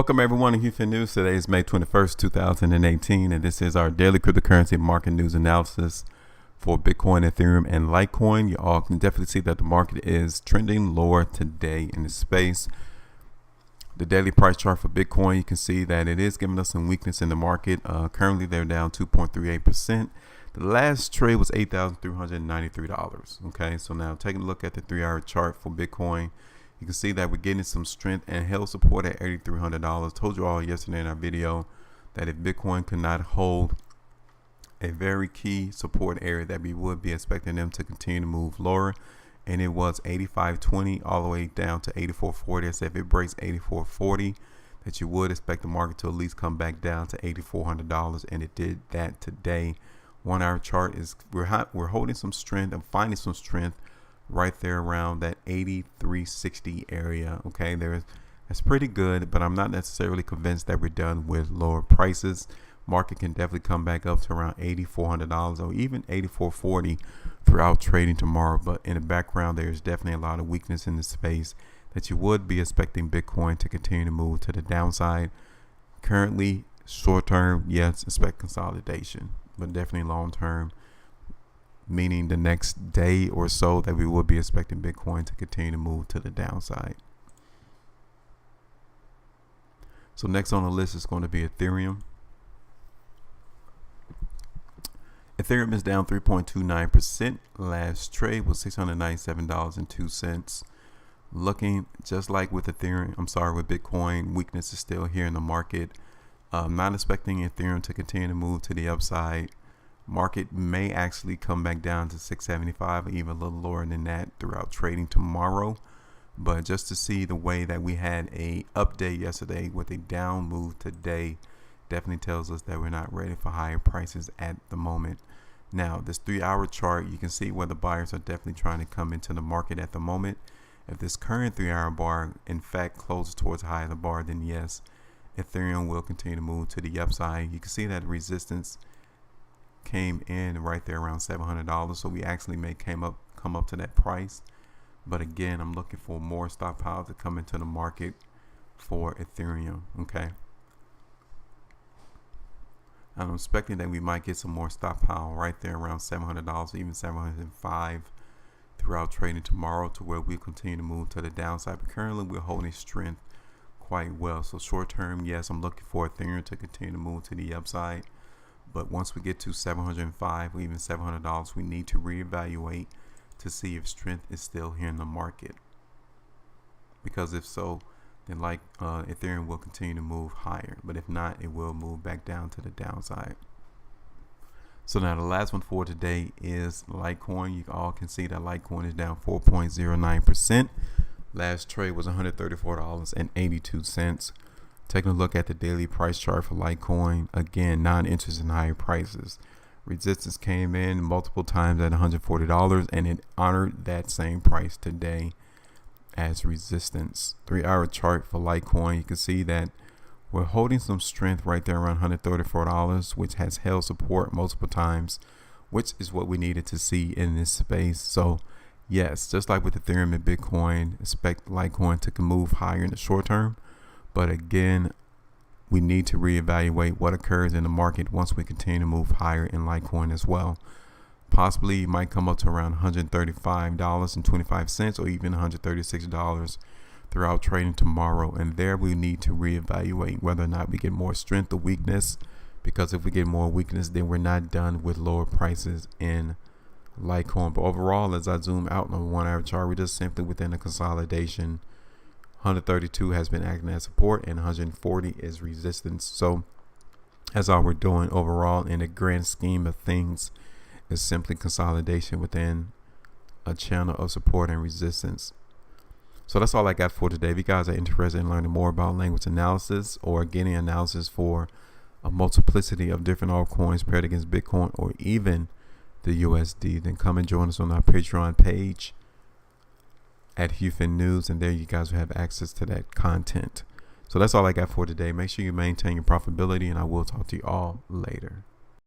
Welcome everyone to HueFin News. Today is May 21st, 2018, and this is our daily cryptocurrency market news analysis for Bitcoin, Ethereum, and Litecoin. You all can definitely see that the market is trending lower today in the space. The daily price chart for Bitcoin, you can see that it is giving us some weakness in the market. Currently, they're down 2.38%. The last trade was $8,393. Okay, so now taking a look at the 3-hour chart for Bitcoin, you can see that we're getting some strength and held support at $8,300. Told you all yesterday in our video that if Bitcoin could not hold a very key support area, that we would be expecting them to continue to move lower. And it was 85.20 all the way down to 84.40. So if it breaks 84.40, that you would expect the market to at least come back down to $8,400, and it did that today. 1-hour chart is we're holding some strength and finding some strength right there around that 83.60 area. Okay, that's pretty good, but I'm not necessarily convinced that we're done with lower prices. Market can definitely come back up to around $8,400 or even 84.40 throughout trading tomorrow. But in the background, there's definitely a lot of weakness in the space that you would be expecting Bitcoin to continue to move to the downside. Currently, short term, yes, expect consolidation, but definitely long term, meaning the next day or so, that we will be expecting Bitcoin to continue to move to the downside. So next on the list is going to be Ethereum. Ethereum is down 3.29%. Last trade was $697.02. Looking just like with with Bitcoin, weakness is still here in the market. Not expecting Ethereum to continue to move to the upside. Market may actually come back down to 675 or even a little lower than that throughout trading tomorrow. But just to see the way that we had a update yesterday with a down move today definitely tells us that we're not ready for higher prices at the moment. Now, this 3-hour chart, you can see where the buyers are definitely trying to come into the market at the moment. If this current 3-hour bar in fact closes towards the high of the bar, then yes, Ethereum will continue to move to the upside. You can see that resistance came in right there around $700, so we actually may come up to that price. But again, I'm looking for more stockpiles to come into the market for Ethereum. Okay, I'm expecting that we might get some more stockpile right there around $700, even $705 throughout trading tomorrow, to where we continue to move to the downside. But currently we're holding strength quite well. So short term, yes, I'm looking for Ethereum to continue to move to the upside. But once we get to $705 or even $700, we need to reevaluate to see if strength is still here in the market. Because if so, then Ethereum will continue to move higher. But if not, it will move back down to the downside. So now the last one for today is Litecoin. You all can see that Litecoin is down 4.09%. Last trade was $134.82. Taking a look at the daily price chart for Litecoin, again, non-interest in higher prices. Resistance came in multiple times at $140, and it honored that same price today as resistance. 3-hour chart for Litecoin, you can see that we're holding some strength right there around $134, which has held support multiple times, which is what we needed to see in this space. So yes, just like with Ethereum and Bitcoin, expect Litecoin to move higher in the short term. But again, we need to reevaluate what occurs in the market once we continue to move higher in Litecoin as well. Possibly it might come up to around $135.25 or even $136 throughout trading tomorrow. And there we need to reevaluate whether or not we get more strength or weakness. Because if we get more weakness, then we're not done with lower prices in Litecoin. But overall, as I zoom out on the 1-hour chart, we're just simply within a consolidation. 132 has been acting as support and 140 is resistance. So that's all we're doing overall in the grand scheme of things, is simply consolidation within a channel of support and resistance. So that's all I got for today. If you guys are interested in learning more about language analysis or getting analysis for a multiplicity of different altcoins paired against Bitcoin or even the USD, then come and join us on our Patreon page at HueFin News, and there you guys will have access to that content. So that's all I got for today. Make sure you maintain your profitability, and I will talk to you all later.